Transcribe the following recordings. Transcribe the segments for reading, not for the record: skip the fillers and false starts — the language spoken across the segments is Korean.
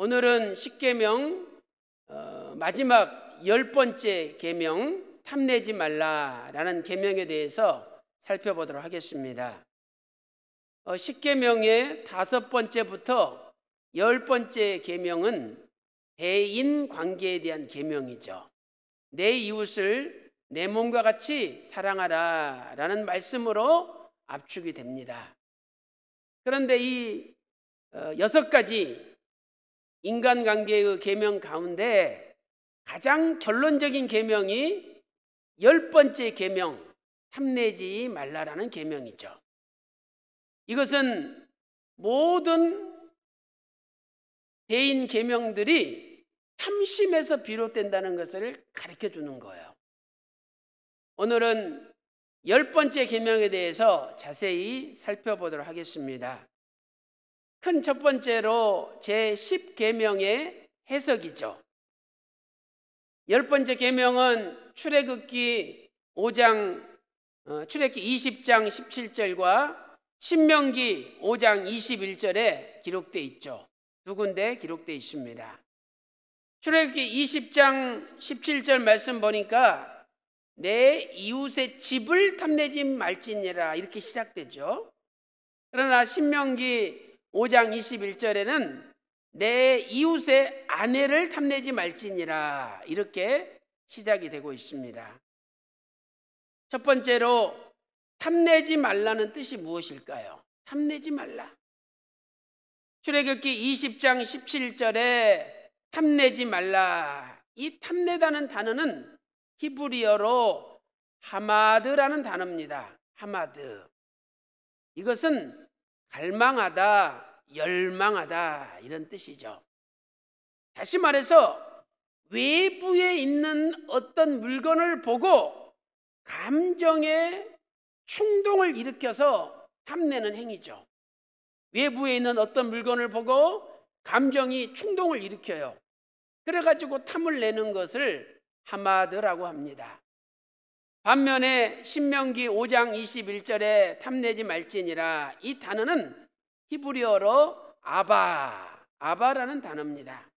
오늘은 십계명 마지막 10번째 계명 탐내지 말라라는 계명에 대해서 살펴보도록 하겠습니다. 십계명의 5번째부터 10번째 계명은 대인 관계에 대한 계명이죠. 내 이웃을 내 몸과 같이 사랑하라 라는 말씀으로 압축이 됩니다. 그런데 이 6가지 인간관계의 계명 가운데 가장 결론적인 계명이 10번째 계명 탐내지 말라라는 계명이죠. 이것은 모든 대인 계명들이 탐심에서 비롯된다는 것을 가르쳐 주는 거예요. 오늘은 10번째 계명에 대해서 자세히 살펴보도록 하겠습니다. 큰 첫 번째로 제10계명의 해석이죠. 10번째 계명은 출애굽기 20장 17절과 신명기 5장 21절에 기록되어 있죠. 두 군데 기록되어 있습니다. 출애굽기 20장 17절 말씀 보니까 내 이웃의 집을 탐내지 말지니라 이렇게 시작되죠. 그러나 신명기 5장 21절에는 내 이웃의 아내를 탐내지 말지니라 이렇게 시작이 되고 있습니다. 첫 번째로 탐내지 말라는 뜻이 무엇일까요? 탐내지 말라. 출애굽기 20장 17절에 탐내지 말라. 이 탐내다는 단어는 히브리어로 하마드라는 단어입니다. 하마드. 이것은 갈망하다, 열망하다 이런 뜻이죠. 다시 말해서 외부에 있는 어떤 물건을 보고 감정의 충동을 일으켜서 탐내는 행위죠. 외부에 있는 어떤 물건을 보고 감정이 충동을 일으켜요. 그래가지고 탐을 내는 것을 하마드라고 합니다. 반면에 신명기 5장 21절에 탐내지 말지니라 이 단어는 히브리어로 아바라는 단어입니다.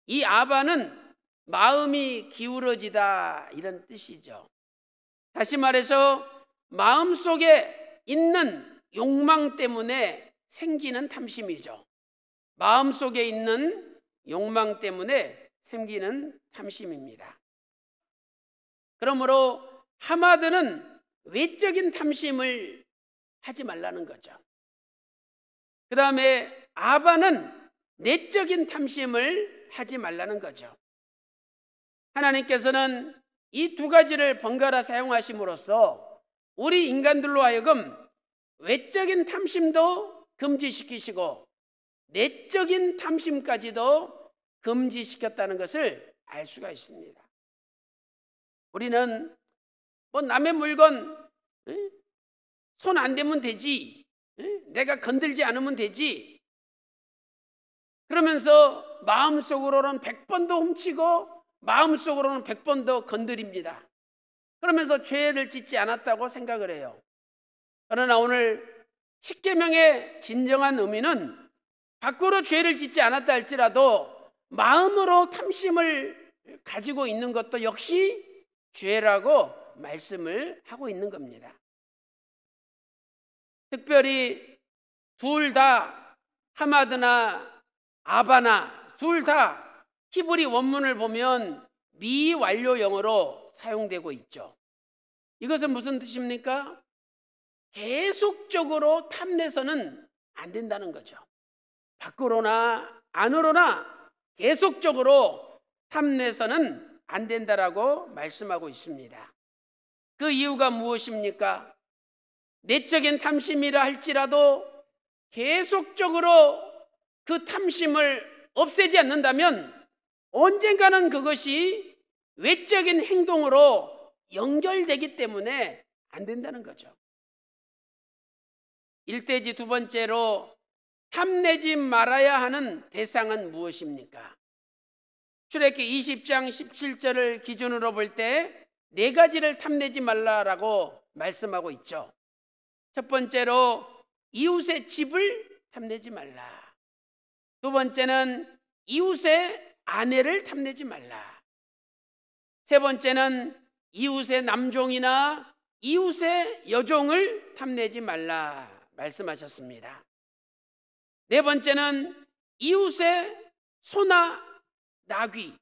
이 아바는 마음이 기울어지다 이런 뜻이죠. 다시 말해서 마음속에 있는 욕망 때문에 생기는 탐심이죠. 마음속에 있는 욕망 때문에 생기는 탐심입니다. 그러므로 하마드는 외적인 탐심을 하지 말라는 거죠. 그 다음에 아바는 내적인 탐심을 하지 말라는 거죠. 하나님께서는 이 두 가지를 번갈아 사용하심으로써 우리 인간들로 하여금 외적인 탐심도 금지시키시고 내적인 탐심까지도 금지시켰다는 것을 알 수가 있습니다. 우리는 뭐 남의 물건 손 안 대면 되지, 내가 건들지 않으면 되지 그러면서 마음속으로는 100번도 훔치고 마음속으로는 100번도 건드립니다. 그러면서 죄를 짓지 않았다고 생각을 해요. 그러나 오늘 십계명의 진정한 의미는 밖으로 죄를 짓지 않았다 할지라도 마음으로 탐심을 가지고 있는 것도 역시 죄라고 말씀을 하고 있는 겁니다. 특별히 둘 다 하마드나 아바나 둘 다 히브리 원문을 보면 미완료형으로 사용되고 있죠. 이것은 무슨 뜻입니까? 계속적으로 탐내서는 안 된다는 거죠. 밖으로나 안으로나 계속적으로 탐내서는 안 된다라고 말씀하고 있습니다. 그 이유가 무엇입니까? 내적인 탐심이라 할지라도 계속적으로 그 탐심을 없애지 않는다면 언젠가는 그것이 외적인 행동으로 연결되기 때문에 안 된다는 거죠. 일대지 두 번째로 탐내지 말아야 하는 대상은 무엇입니까? 출애굽기 20장 17절을 기준으로 볼 때 4가지를 탐내지 말라라고 말씀하고 있죠. 첫 번째로 이웃의 집을 탐내지 말라. 두 번째는 이웃의 아내를 탐내지 말라. 세 번째는 이웃의 남종이나 이웃의 여종을 탐내지 말라 말씀하셨습니다. 네 번째는 이웃의 소나 나귀,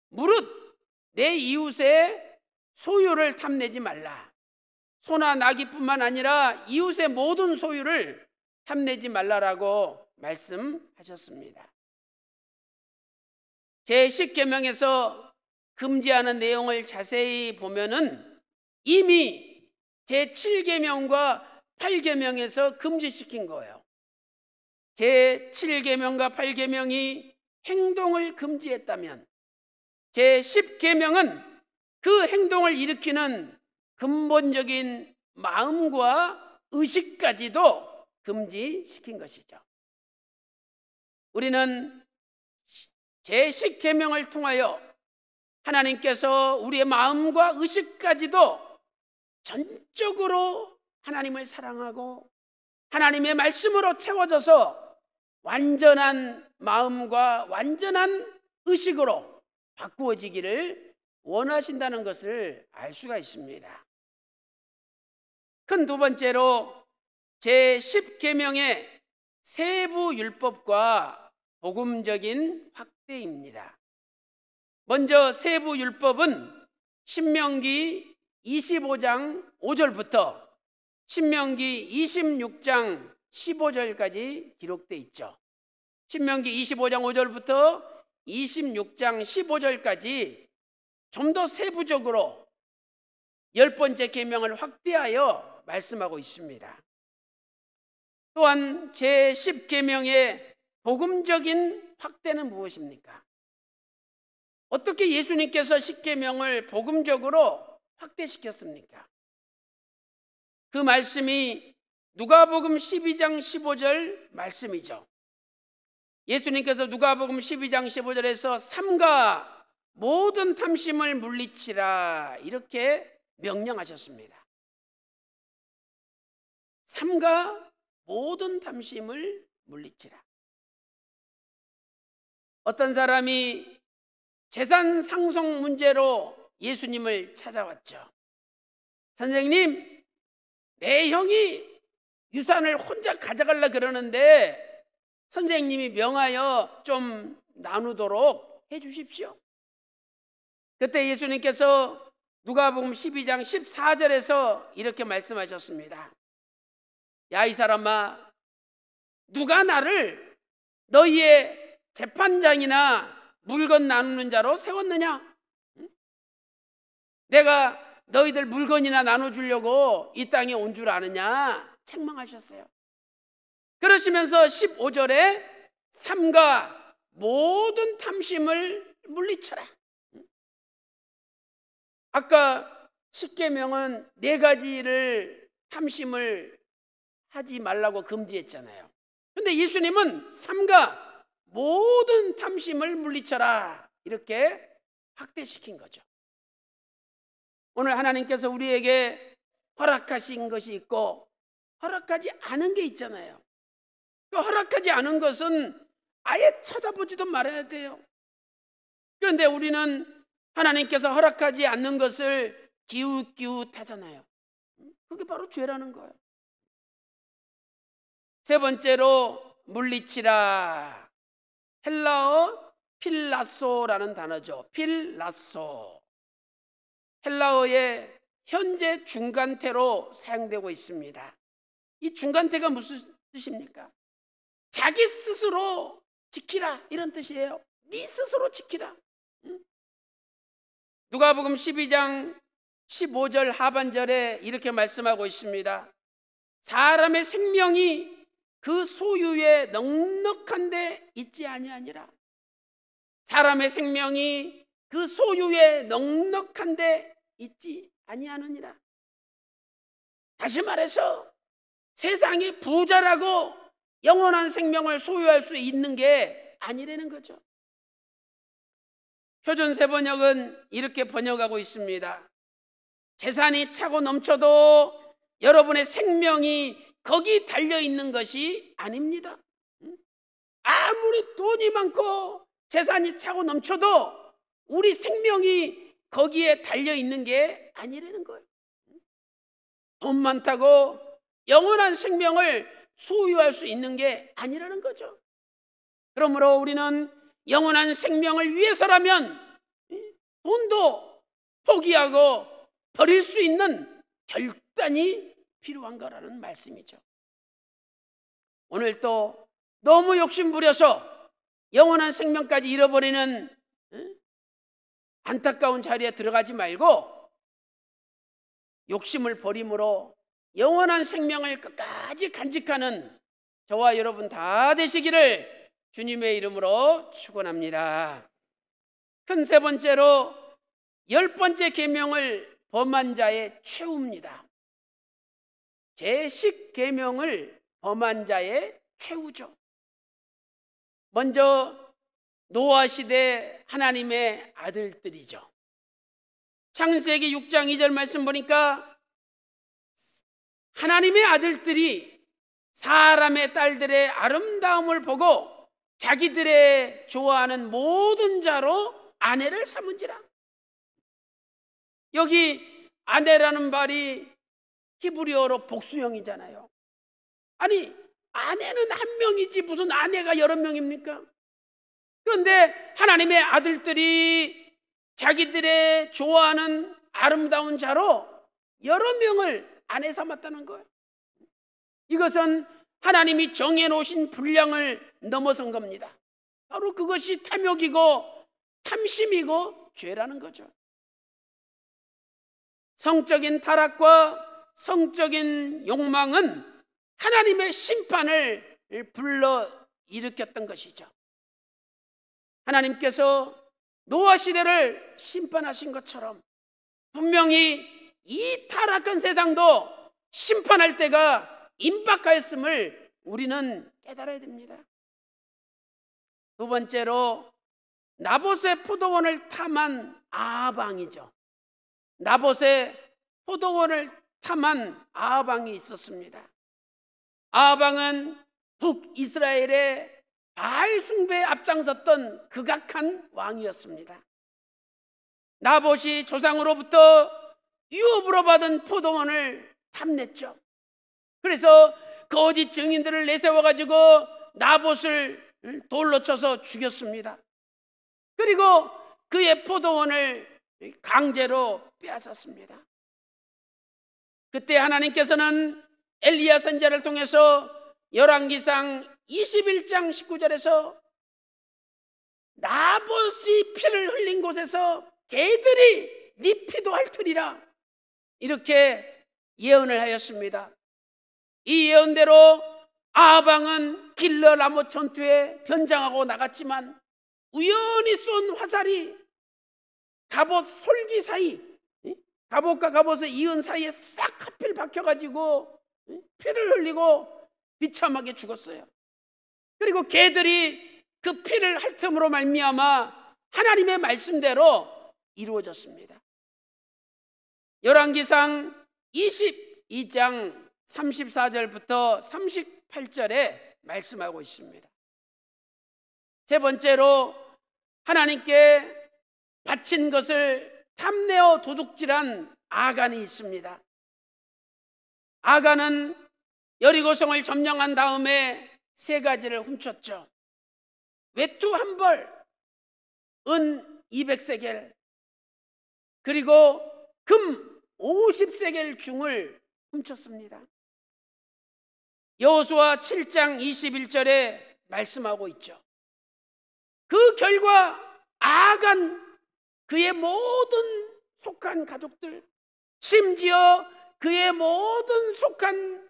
무릇 내 이웃의 소유를 탐내지 말라. 소나 나귀뿐만 아니라 이웃의 모든 소유를 탐내지 말라라고 말씀하셨습니다. 제10계명에서 금지하는 내용을 자세히 보면은 이미 제7계명과 8계명에서 금지시킨 거예요. 제7계명과 8계명이 행동을 금지했다면 제10계명은 그 행동을 일으키는 근본적인 마음과 의식까지도 금지시킨 것이죠. 우리는 제10계명을 통하여 하나님께서 우리의 마음과 의식까지도 전적으로 하나님을 사랑하고 하나님의 말씀으로 채워져서 완전한 마음과 완전한 의식으로 바꾸어지기를 원하신다는 것을 알 수가 있습니다. 큰 두 번째로 제10계명의 세부 율법과 복음적인 확대입니다. 먼저 세부 율법은 신명기 25장 5절부터 신명기 26장 15절까지 기록되어 있죠. 신명기 25장 5절부터 26장 15절까지 좀 더 세부적으로 10번째 계명을 확대하여 말씀하고 있습니다. 또한 제10계명의 복음적인 확대는 무엇입니까? 어떻게 예수님께서 10계명을 복음적으로 확대시켰습니까? 그 말씀이 누가복음 12장 15절 말씀이죠. 예수님께서 누가복음 12장 15절에서 삼가 모든 탐심을 물리치라 이렇게 명령하셨습니다. 삼가 모든 탐심을 물리치라. 어떤 사람이 재산 상속 문제로 예수님을 찾아왔죠. 선생님, 내 형이 유산을 혼자 가져가려고 그러는데 선생님이 명하여 좀 나누도록 해 주십시오. 그때 예수님께서 누가복음 12장 14절에서 이렇게 말씀하셨습니다. 야, 이 사람아, 누가 나를 너희의 재판장이나 물건 나누는 자로 세웠느냐? 내가 너희들 물건이나 나눠주려고 이 땅에 온 줄 아느냐? 책망하셨어요. 그러시면서 15절에 삼가 모든 탐심을 물리쳐라. 아까 10계명은 4가지를 탐심을 하지 말라고 금지했잖아요. 그런데 예수님은 삼가 모든 탐심을 물리쳐라 이렇게 확대시킨 거죠. 오늘 하나님께서 우리에게 허락하신 것이 있고 허락하지 않은 게 있잖아요. 그 허락하지 않은 것은 아예 쳐다보지도 말아야 돼요. 그런데 우리는 하나님께서 허락하지 않는 것을 기웃기웃하잖아요. 그게 바로 죄라는 거예요. 세 번째로 물리치라. 헬라어 필라소라는 단어죠. 필라소. 헬라어의 현재 중간태로 사용되고 있습니다. 이 중간태가 무슨 뜻입니까? 자기 스스로 지키라 이런 뜻이에요. 네 스스로 지키라. 누가복음 12장 15절 하반절에 이렇게 말씀하고 있습니다. 사람의 생명이 그 소유에 넉넉한 데 있지 아니하니라. 사람의 생명이 그 소유에 넉넉한 데 있지 아니하느니라. 다시 말해서 세상이 부자라고 영원한 생명을 소유할 수 있는 게 아니라는 거죠. 표준 세번역은 이렇게 번역하고 있습니다. 재산이 차고 넘쳐도 여러분의 생명이 거기 달려있는 것이 아닙니다. 아무리 돈이 많고 재산이 차고 넘쳐도 우리 생명이 거기에 달려 있는 게 아니라는 거예요. 돈 많다고 영원한 생명을 소유할 수 있는 게 아니라는 거죠. 그러므로 우리는 영원한 생명을 위해서라면 돈도 포기하고 버릴 수 있는 결단이 필요한 거라는 말씀이죠. 오늘 또 너무 욕심부려서 영원한 생명까지 잃어버리는 안타까운 자리에 들어가지 말고 욕심을 버림으로 영원한 생명을 끝까지 간직하는 저와 여러분 다 되시기를 주님의 이름으로 축원합니다. 큰 세 번째로 10번째 계명을 범한 자의 최후입니다. 제10 계명을 범한 자의 최후죠. 먼저 노아 시대 하나님의 아들들이죠. 창세기 6장 2절 말씀 보니까 하나님의 아들들이 사람의 딸들의 아름다움을 보고 자기들의 좋아하는 모든 자로 아내를 삼은지라. 여기 아내라는 말이 히브리어로 복수형이잖아요. 아니, 아내는 한 명이지 무슨 아내가 여러 명입니까? 그런데 하나님의 아들들이 자기들의 좋아하는 아름다운 자로 여러 명을 아내 삼았다는 거예요. 이것은 하나님이 정해놓으신 분량을 넘어선 겁니다. 바로 그것이 탐욕이고 탐심이고 죄라는 거죠. 성적인 타락과 성적인 욕망은 하나님의 심판을 불러 일으켰던 것이죠. 하나님께서 노아 시대를 심판하신 것처럼 분명히 이 타락한 세상도 심판할 때가 임박하였음을 우리는 깨달아야 됩니다. 두 번째로 나봇의 포도원을 탐한 아방이죠. 나봇의 포도원을 탐한 아방이 있었습니다. 아방은 북이스라엘의 바알 숭배에 앞장섰던 극악한 왕이었습니다. 나봇이 조상으로부터 유업으로 받은 포도원을 탐냈죠. 그래서 거짓 증인들을 내세워가지고 나봇을 돌로 쳐서 죽였습니다. 그리고 그의 포도원을 강제로 빼앗았습니다. 그때 하나님께서는 엘리야 선지자를 통해서 열왕기상 21장 19절에서 나봇이 피를 흘린 곳에서 개들이 네 피도 핥으리라 이렇게 예언을 하였습니다. 이 예언대로 아방은 길러 라못 전투에 변장하고 나갔지만 우연히 쏜 화살이 갑옷 솔기 사이, 갑옷과 갑옷의 이은 사이에 싹 하필 박혀가지고 피를 흘리고 비참하게 죽었어요. 그리고 개들이 그 피를 핥음으로 말미암아 하나님의 말씀대로 이루어졌습니다. 열왕기상 22장 34절부터 38절에 말씀하고 있습니다. 세 번째로 하나님께 바친 것을 탐내어 도둑질한 아간이 있습니다. 아간은 여리고성을 점령한 다음에 세 가지를 훔쳤죠. 외투 한 벌, 은 200세겔, 그리고 금 50세겔 중을 훔쳤습니다. 여호수아 7장 21절에 말씀하고 있죠. 그 결과 아간 그의 모든 속한 가족들, 심지어 그의 모든 속한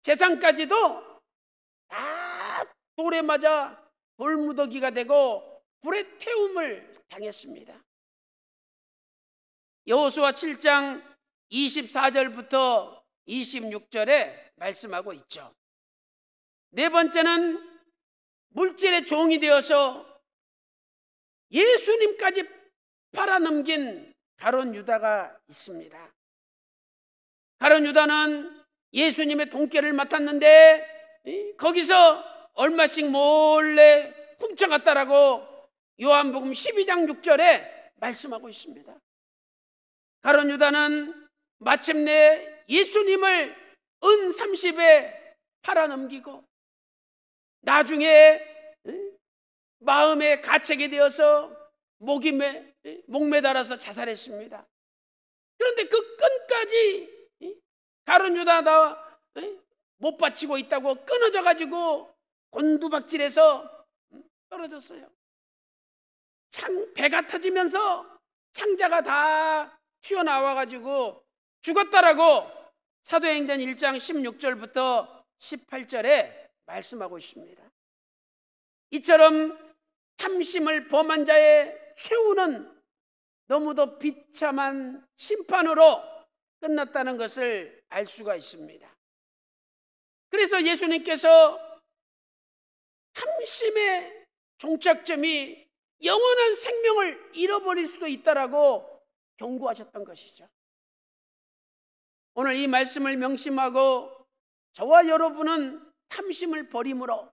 재산까지도 다 돌에 맞아 돌무더기가 되고 불에 태움을 당했습니다. 여호수아 7장 24절부터 26절에 말씀하고 있죠. 네 번째는 물질의 종이 되어서 예수님까지 팔아넘긴 가룟 유다가 있습니다. 가룟 유다는 예수님의 돈깨를 맡았는데 거기서 얼마씩 몰래 훔쳐갔다라고 요한복음 12장 6절에 말씀하고 있습니다. 가룟 유다는 마침내 예수님을 은 30에 팔아넘기고 나중에 마음에 가책이 되어서 목매달아서 자살했습니다. 그런데 그 끈까지 가룟 유다가 못 바치고 있다고 끊어져 가지고 곤두박질해서 떨어졌어요. 배가 터지면서 창자가 다 튀어나와 가지고 죽었다라고 사도행전 1장 16절부터 18절에 말씀하고 있습니다. 이처럼 탐심을 범한 자의 최후는 너무도 비참한 심판으로 끝났다는 것을 알 수가 있습니다. 그래서 예수님께서 탐심의 종착점이 영원한 생명을 잃어버릴 수도 있다라고 경고하셨던 것이죠. 오늘 이 말씀을 명심하고 저와 여러분은 탐심을 버림으로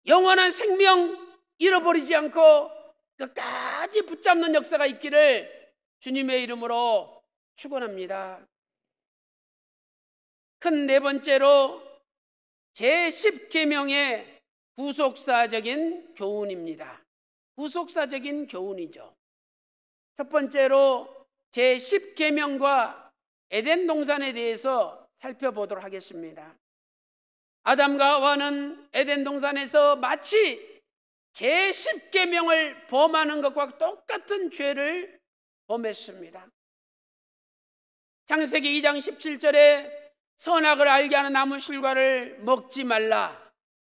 영원한 생명 잃어버리지 않고 끝까지 붙잡는 역사가 있기를 주님의 이름으로 축원합니다. 큰 네 번째로 제10계명의 구속사적인 교훈입니다. 구속사적인 교훈이죠. 첫 번째로 제10계명과 에덴 동산에 대해서 살펴보도록 하겠습니다. 아담과 하와는 에덴 동산에서 마치 제10계명을 범하는 것과 똑같은 죄를 범했습니다. 창세기 2장 17절에 선악을 알게 하는 나무 실과를 먹지 말라,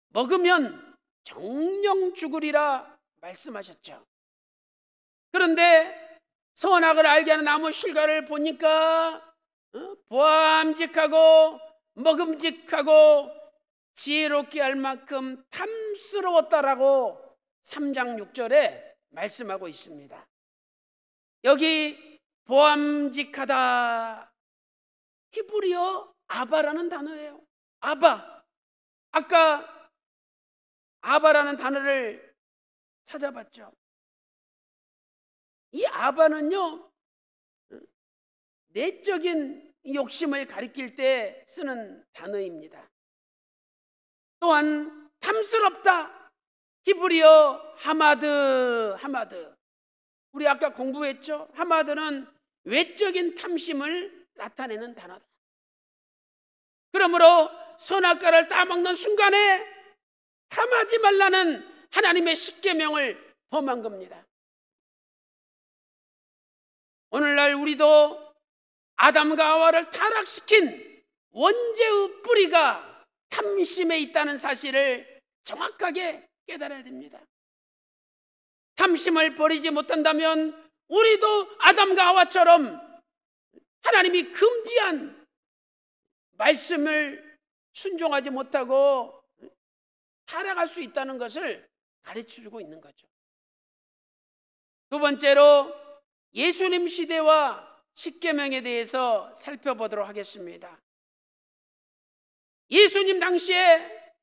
먹으면 정령 죽으리라 말씀하셨죠. 그런데 선악을 알게 하는 나무 실과를 보니까 보암직하고 먹음직하고 지혜롭게 할 만큼 탐스러웠다라고 3장 6절에 말씀하고 있습니다. 여기 보암직하다, 히브리어 아바라는 단어예요. 아바. 아까 아바라는 단어를 찾아봤죠. 이 아바는요, 내적인 욕심을 가리킬 때 쓰는 단어입니다. 또한 탐스럽다, 히브리어 하마드. 우리 아까 공부했죠. 하마드는 외적인 탐심을 나타내는 단어다. 그러므로 선악과를 따먹는 순간에 탐하지 말라는 하나님의 십계명을 범한 겁니다. 오늘날 우리도 아담과 하와를 타락시킨 원죄의 뿌리가 탐심에 있다는 사실을 정확하게 깨달아야 됩니다. 탐심을 버리지 못한다면 우리도 아담과 하와처럼 하나님이 금지한 말씀을 순종하지 못하고 타락할 수 있다는 것을 가르쳐주고 있는 거죠. 두 번째로 예수님 시대와 십계명에 대해서 살펴보도록 하겠습니다. 예수님 당시에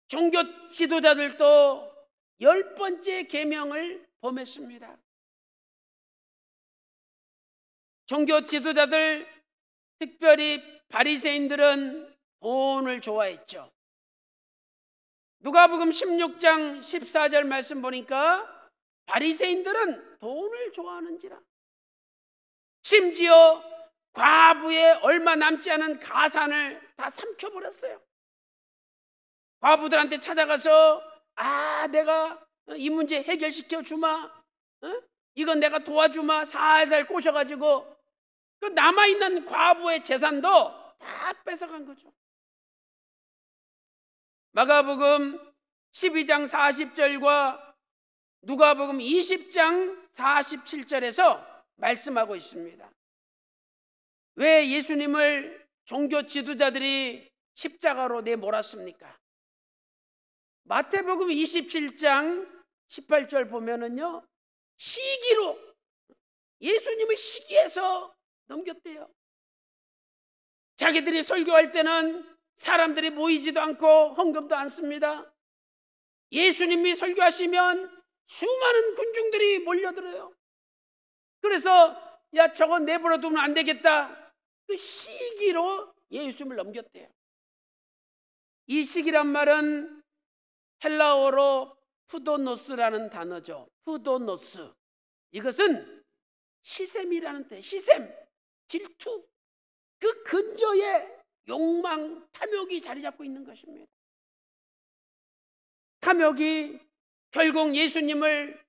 종교 지도자들도 10번째 계명을 범했습니다. 종교 지도자들, 특별히 바리새인들은 돈을 좋아했죠. 누가복음 16장 14절 말씀 보니까 바리새인들은 돈을 좋아하는지라. 심지어 과부의 얼마 남지 않은 가산을 다 삼켜버렸어요. 과부들한테 찾아가서 내가 이 문제 해결시켜 주마, 이건 내가 도와주마, 살살 꼬셔가지고 그 남아있는 과부의 재산도 다 뺏어간 거죠. 마가복음 12장 40절과 누가복음 20장 47절에서 말씀하고 있습니다. 왜 예수님을 종교 지도자들이 십자가로 내몰았습니까? 마태복음 27장 18절 보면은요, 시기로 예수님을 시기해서 넘겼대요. 자기들이 설교할 때는 사람들이 모이지도 않고 헌금도 안 씁니다. 예수님이 설교하시면 수많은 군중들이 몰려들어요. 그래서 야, 저거 내버려 두면 안 되겠다. 그 시기로 예수님을 넘겼대요. 이 시기란 말은 헬라어로 푸도노스라는 단어죠. 푸도노스. 이것은 시샘이라는 뜻. 시샘, 질투. 그 근저에 욕망, 탐욕이 자리 잡고 있는 것입니다. 탐욕이 결국 예수님을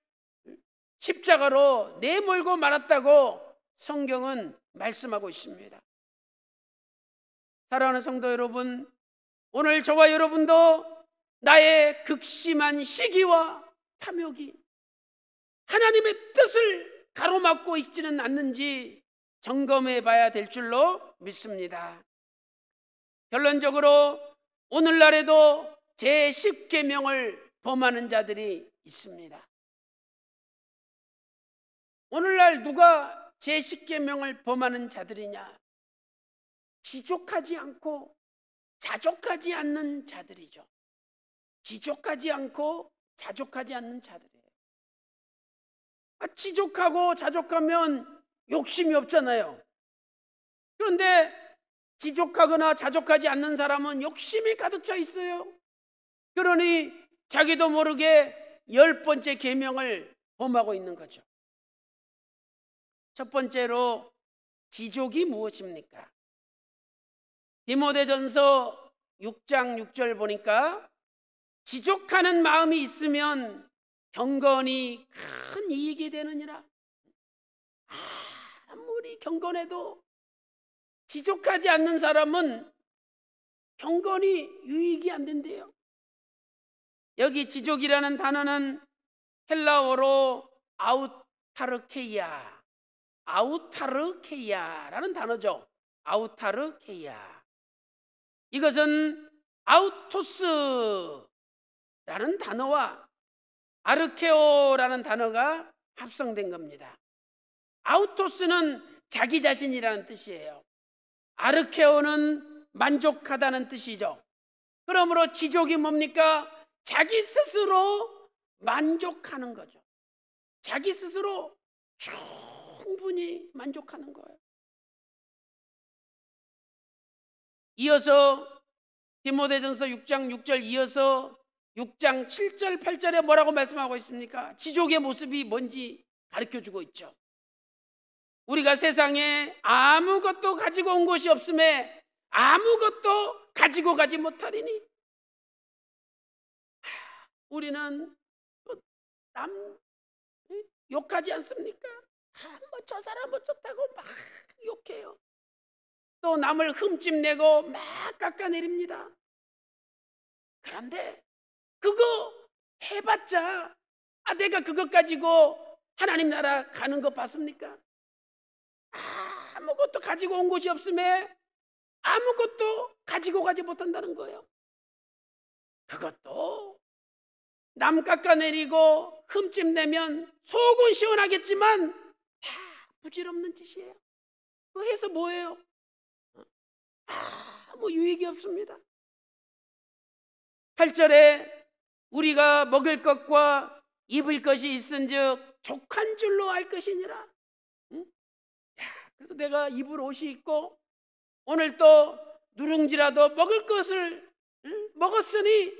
십자가로 내몰고 말았다고 성경은 말씀하고 있습니다. 사랑하는 성도 여러분, 오늘 저와 여러분도 나의 극심한 시기와 탐욕이 하나님의 뜻을 가로막고 있지는 않는지 점검해 봐야 될 줄로 믿습니다. 결론적으로 오늘날에도 제10계명을 범하는 자들이 있습니다. 오늘날 누가 제10계명을 범하는 자들이냐? 지족하지 않고 자족하지 않는 자들이죠. 지족하지 않고 자족하지 않는 자들이에요. 지족하고 자족하면 욕심이 없잖아요. 그런데 지족하거나 자족하지 않는 사람은 욕심이 가득 차 있어요. 그러니 자기도 모르게 10번째 계명을 범하고 있는 거죠. 첫 번째로 지족이 무엇입니까? 디모데전서 6장 6절 보니까 지족하는 마음이 있으면 경건이 큰 이익이 되느니라. 아무리 경건해도 지족하지 않는 사람은 경건이 유익이 안 된대요. 여기 지족이라는 단어는 헬라어로 아우타르케이아라는 단어죠. 아우타르케이아. 이것은 아우토스라는 단어와 아르케오라는 단어가 합성된 겁니다. 아우토스는 자기 자신이라는 뜻이에요. 아르케오는 만족하다는 뜻이죠. 그러므로 지족이 뭡니까? 자기 스스로 만족하는 거죠. 자기 스스로 충분히 만족하는 거예요. 이어서 디모데전서 6장 6절 이어서 6장 7절 8절에 뭐라고 말씀하고 있습니까? 지족의 모습이 뭔지 가르쳐주고 있죠. 우리가 세상에 아무것도 가지고 온 것이 없음에 아무것도 가지고 가지 못하리니, 우리는 남 욕하지 않습니까? 뭐 저 사람 어쩌다고 막 욕해요. 또 남을 흠집내고 막 깎아내립니다. 그런데 그거 해봤자 내가 그것 가지고 하나님 나라 가는 거 봤습니까? 아무것도 가지고 온 것이 없음에 아무것도 가지고 가지 못한다는 거예요. 그것도 남 깎아내리고 흠집내면 속은 시원하겠지만 다 부질없는 짓이에요. 그거 해서 뭐예요? 아무 유익이 없습니다. 8절에 우리가 먹을 것과 입을 것이 있은즉 족한 줄로 알 것이니라. 그래서 내가 입을 옷이 있고 오늘 또 누룽지라도 먹을 것을 먹었으니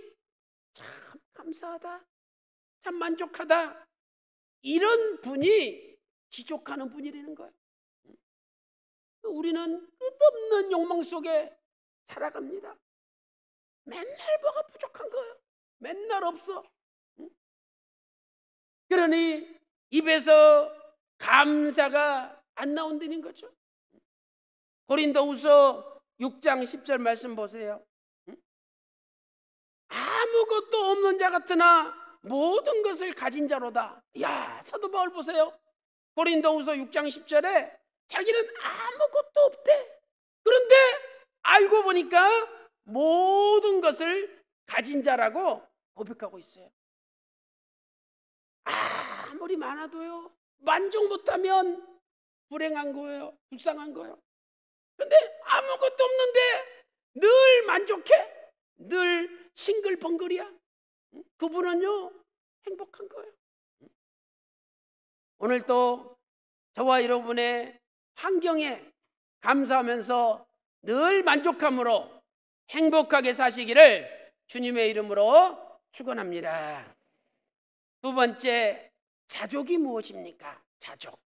참 감사하다, 참 만족하다, 이런 분이 지족하는 분이라는 거예요. 우리는 끝없는 욕망 속에 살아갑니다. 맨날 뭐가 부족한 거예요. 맨날 없어. 그러니 입에서 감사가 안 나온다는 거죠. 고린도후서 6장 10절 말씀 보세요. 아무것도 없는 자 같으나 모든 것을 가진 자로다. 야, 사도 바울 보세요. 고린도후서 6장 10절에 자기는 아무것도 없대. 그런데 알고 보니까 모든 것을 가진 자라고 고백하고 있어요. 아무리 많아도요, 만족 못하면 불행한 거예요. 불쌍한 거예요. 근데 아무것도 없는데 늘 만족해? 늘 싱글벙글이야? 그분은요 행복한 거예요. 오늘 또 저와 여러분의 환경에 감사하면서 늘 만족함으로 행복하게 사시기를 주님의 이름으로 축원합니다. 두 번째, 자족이 무엇입니까? 자족.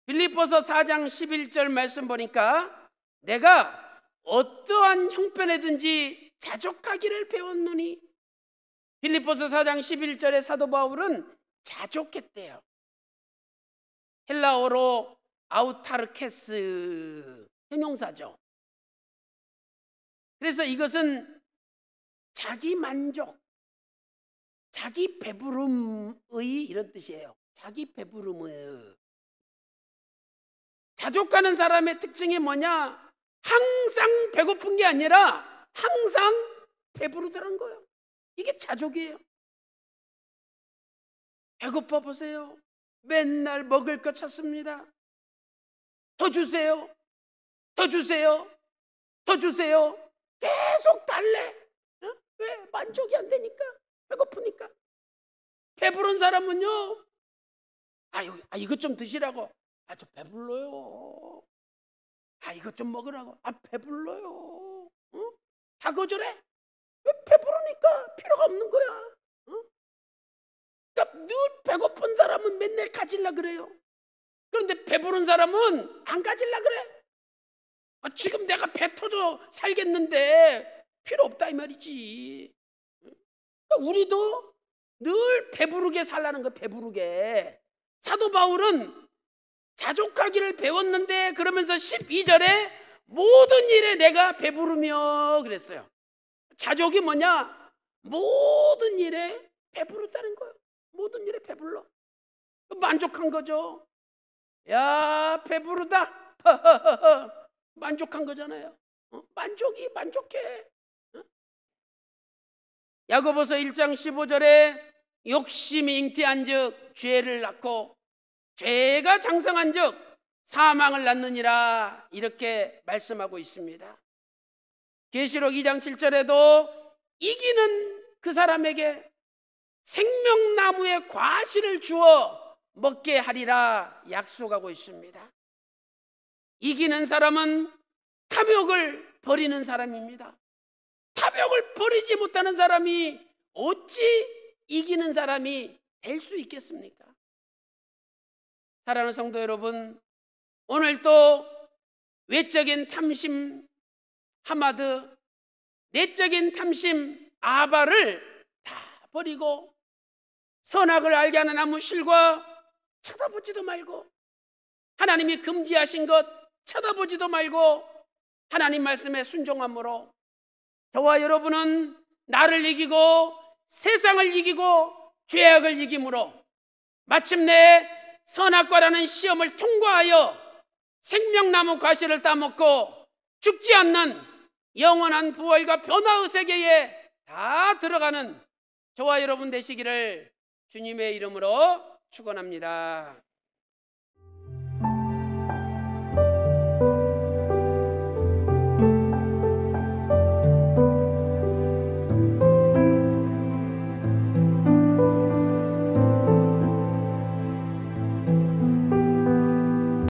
빌립보서 4장 11절 말씀 보니까 내가 어떠한 형편에든지 자족하기를 배웠노니. 빌립보서 4장 11절에 사도 바울은 자족했대요. 헬라어로 아우타르케스 형용사죠. 그래서 이것은 자기 만족, 자기 배부름의 이런 뜻이에요. 자기 배부름의. 자족하는 사람의 특징이 뭐냐? 항상 배고픈 게 아니라 항상 배부르다는 거예요. 이게 자족이에요. 배고파 보세요. 맨날 먹을 것 찾습니다. 더 주세요. 더 주세요. 더 주세요. 계속 달래. 어? 왜? 만족이 안 되니까. 배고프니까. 배부른 사람은요, 이것 좀 드시라고. 저 배불러요. 이것 좀 먹으라고. 배불러요. 어? 다 거절해. 왜? 배부르니까. 필요가 없는 거야. 어? 그러니까 늘 배고픈 사람은 맨날 가질라 그래요. 그런데 배부른 사람은 안 가질라 그래. 지금 내가 배 터져 살겠는데 필요 없다 이 말이지. 그러니까 우리도 늘 배부르게 살라는 거. 배부르게. 사도 바울은 자족하기를 배웠는데 그러면서 12절에 모든 일에 내가 배부르며 그랬어요. 자족이 뭐냐? 모든 일에 배부르다는 거예요. 모든 일에 배불러. 만족한 거죠. 야, 배부르다. 만족한 거잖아요. 만족이 만족해. 야고보서 1장 15절에 욕심이 잉태한 즉 죄를 낳고 죄가 장성한 즉 사망을 낳느니라, 이렇게 말씀하고 있습니다. 계시록 2장 7절에도 이기는 그 사람에게 생명나무의 과실을 주어 먹게 하리라 약속하고 있습니다. 이기는 사람은 탐욕을 버리는 사람입니다. 탐욕을 버리지 못하는 사람이 어찌 이기는 사람이 될 수 있겠습니까? 사랑하는 성도 여러분, 오늘도 외적인 탐심 하마드, 내적인 탐심 아바를 다 버리고 선악을 알게 하는 나무 실과 쳐다보지도 말고, 하나님이 금지하신 것 쳐다보지도 말고 하나님 말씀에 순종함으로 저와 여러분은 나를 이기고 세상을 이기고 죄악을 이김으로 마침내 선악과라는 시험을 통과하여 생명나무 과실을 따먹고 죽지 않는 영원한 부활과 변화의 세계에 다 들어가는 저와 여러분 되시기를 주님의 이름으로 축원합니다.